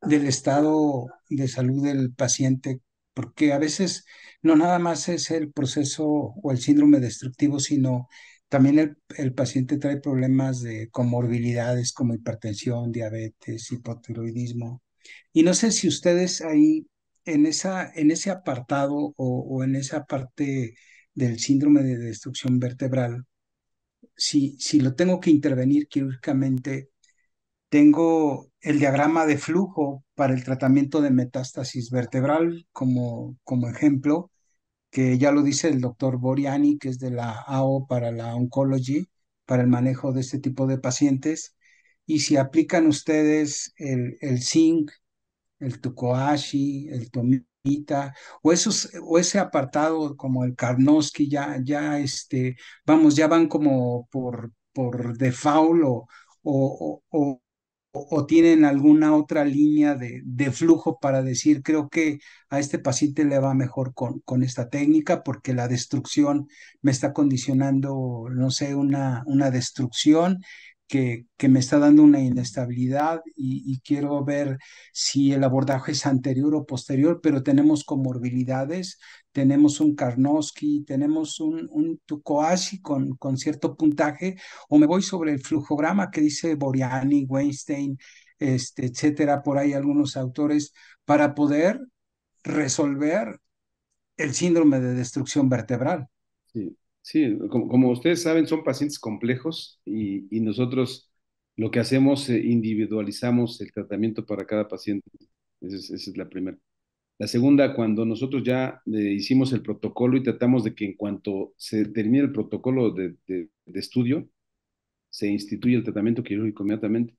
del estado de salud del paciente, porque a veces no nada más es el proceso o el síndrome destructivo, sino también el paciente trae problemas de comorbilidades como hipertensión, diabetes, hipotiroidismo. Y no sé si ustedes ahí en ese apartado o en esa parte del síndrome de destrucción vertebral, si lo tengo que intervenir quirúrgicamente, tengo el diagrama de flujo para el tratamiento de metástasis vertebral como ejemplo, que ya lo dice el doctor Boriani, que es de la AO para la Oncology, para el manejo de este tipo de pacientes. Y si aplican ustedes el zinc, el Tucoashi, el Tomita, o ese apartado como el Karnowski, vamos, ya van como por default o tienen alguna otra línea de flujo para decir, creo que a este paciente le va mejor con esta técnica porque la destrucción me está condicionando, no sé, una destrucción que me está dando una inestabilidad y quiero ver si el abordaje es anterior o posterior, pero tenemos comorbilidades, tenemos un Karnowski, tenemos un Tucoashi con cierto puntaje, o me voy sobre el flujograma que dice Boriani, Weinstein, etcétera, por ahí algunos autores, para poder resolver el síndrome de destrucción vertebral. Sí, sí, como ustedes saben, son pacientes complejos y nosotros lo que hacemos, individualizamos el tratamiento para cada paciente. Esa es la primera. La segunda, cuando nosotros ya hicimos el protocolo y tratamos de que en cuanto se termine el protocolo de estudio, se instituye el tratamiento quirúrgico inmediatamente.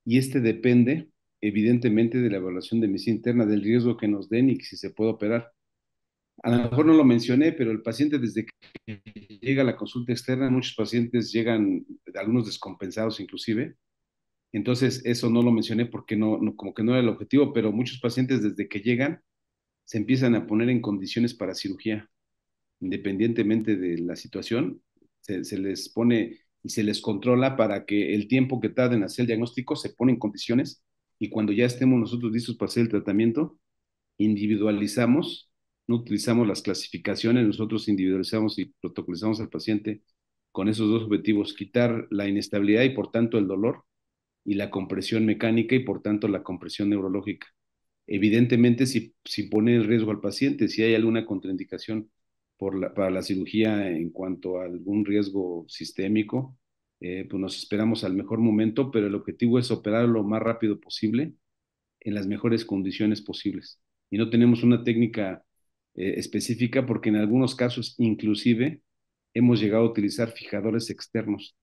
Y este depende, evidentemente, de la evaluación de medicina interna, del riesgo que nos den y si se puede operar. A lo mejor no lo mencioné, pero el paciente desde que llega a la consulta externa, muchos pacientes llegan, algunos descompensados inclusive. Entonces, eso no lo mencioné porque como que no era el objetivo, pero muchos pacientes desde que llegan se empiezan a poner en condiciones para cirugía, independientemente de la situación, se les pone y se les controla para que el tiempo que tarden en hacer el diagnóstico se pone en condiciones y cuando ya estemos nosotros listos para hacer el tratamiento, individualizamos, no utilizamos las clasificaciones, nosotros individualizamos y protocolizamos al paciente con esos dos objetivos, quitar la inestabilidad y por tanto el dolor y la compresión mecánica y por tanto la compresión neurológica. Evidentemente, si pone en riesgo al paciente, si hay alguna contraindicación para la cirugía en cuanto a algún riesgo sistémico, pues nos esperamos al mejor momento, pero el objetivo es operar lo más rápido posible en las mejores condiciones posibles. Y no tenemos una técnica específica porque en algunos casos inclusive hemos llegado a utilizar fijadores externos.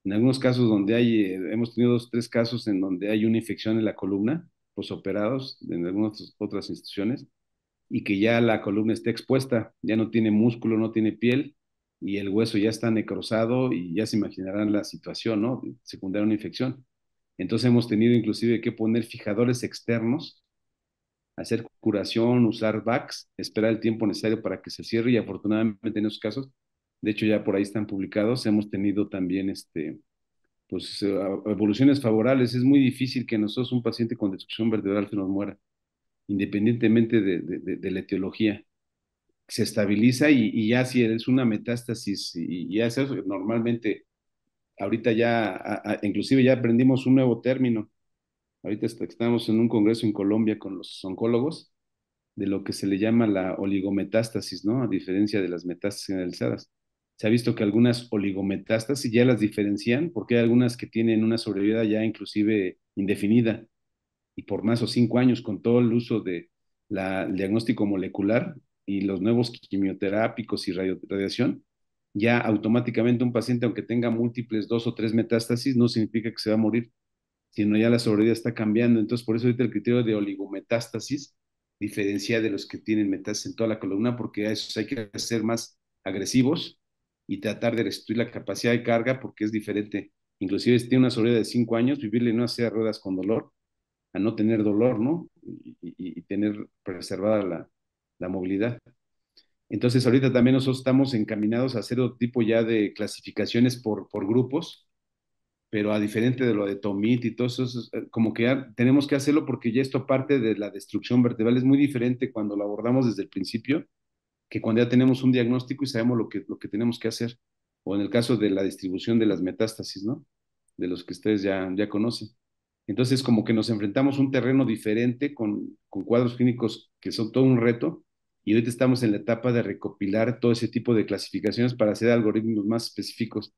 En algunos casos donde hemos tenido 2 o 3 casos en donde hay una infección en la columna, posoperados en algunas otras instituciones, y que ya la columna está expuesta, ya no tiene músculo, no tiene piel, y el hueso ya está necrosado y ya se imaginarán la situación, ¿no? Secundaria a una infección. Entonces hemos tenido inclusive que poner fijadores externos, hacer curación, usar VACs, esperar el tiempo necesario para que se cierre y afortunadamente en esos casos, de hecho ya por ahí están publicados, hemos tenido también pues evoluciones favorables. Es muy difícil que nosotros un paciente con destrucción vertebral se nos muera, independientemente de la etiología. Se estabiliza y ya si es una metástasis y ya es eso, normalmente ahorita ya, inclusive ya aprendimos un nuevo término. Ahorita estamos en un congreso en Colombia con los oncólogos de lo que se le llama la oligometástasis, ¿no? A diferencia de las metástasis generalizadas. Se ha visto que algunas oligometástasis ya las diferencian porque hay algunas que tienen una sobrevida ya inclusive indefinida y por más o 5 años con todo el uso de el diagnóstico molecular y los nuevos quimioterápicos y radiación, ya automáticamente un paciente, aunque tenga múltiples 2 o 3 metástasis, no significa que se va a morir, sino ya la sobrevida está cambiando. Entonces, por eso ahorita el criterio de oligometástasis diferencia de los que tienen metástasis en toda la columna, porque a esos hay que ser más agresivos y tratar de restituir la capacidad de carga, porque es diferente. Inclusive si tiene una sobrevida de 5 años, vivirle en una silla de ruedas con dolor, a no tener dolor, ¿no? Y tener preservada la movilidad. Entonces, ahorita también nosotros estamos encaminados a hacer otro tipo ya de clasificaciones por grupos, pero a diferente de lo de Tomit y todo eso, como que ya tenemos que hacerlo porque ya esto parte de la destrucción vertebral. Es muy diferente cuando lo abordamos desde el principio que cuando ya tenemos un diagnóstico y sabemos lo que tenemos que hacer. O en el caso de la distribución de las metástasis, ¿no? De los que ustedes ya conocen. Entonces, como que nos enfrentamos a un terreno diferente con cuadros clínicos que son todo un reto. Y ahorita estamos en la etapa de recopilar todo ese tipo de clasificaciones para hacer algoritmos más específicos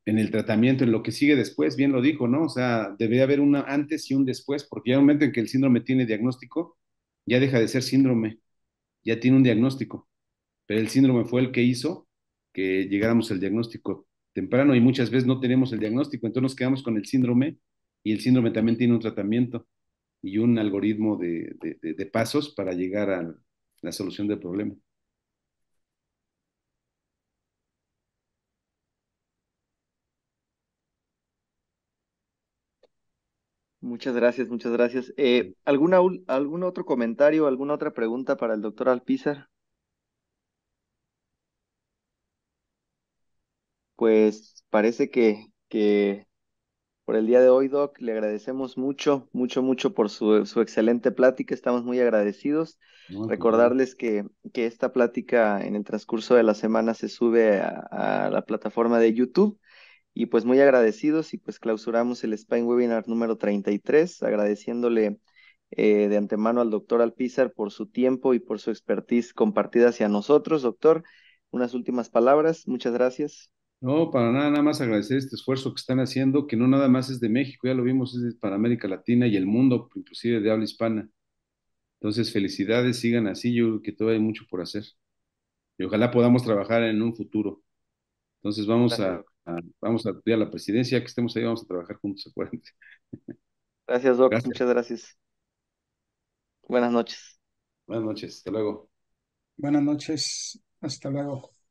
en el tratamiento, en lo que sigue después, bien lo dijo, ¿no? O sea, debería haber un antes y un después, porque ya en el momento en que el síndrome tiene diagnóstico, ya deja de ser síndrome, ya tiene un diagnóstico, pero el síndrome fue el que hizo que llegáramos al diagnóstico. temprano y muchas veces no tenemos el diagnóstico, entonces nos quedamos con el síndrome y el síndrome también tiene un tratamiento y un algoritmo de pasos para llegar a la solución del problema. Muchas gracias, muchas gracias. ¿Algún otro comentario, alguna otra pregunta para el doctor Alpizar? Pues parece que por el día de hoy, Doc, le agradecemos mucho, mucho, mucho por su excelente plática. Estamos muy agradecidos. No, al contrario. Recordarles que esta plática en el transcurso de la semana se sube a la plataforma de YouTube. Y pues muy agradecidos y pues clausuramos el Spine Webinar número 33, agradeciéndole de antemano al doctor Alpizar por su tiempo y por su expertise compartida hacia nosotros. Doctor, unas últimas palabras. Muchas gracias. No, para nada, nada más agradecer este esfuerzo que están haciendo, que no nada más es de México, ya lo vimos, es para América Latina y el mundo, inclusive de habla hispana. Entonces, felicidades, sigan así, yo creo que todavía hay mucho por hacer. Y ojalá podamos trabajar en un futuro. Entonces, Gracias, Doc. vamos a estudiar la presidencia, que estemos ahí, vamos a trabajar juntos, acuérdense. Gracias, Doc. Gracias. Muchas gracias. Buenas noches. Buenas noches, hasta luego. Buenas noches, hasta luego.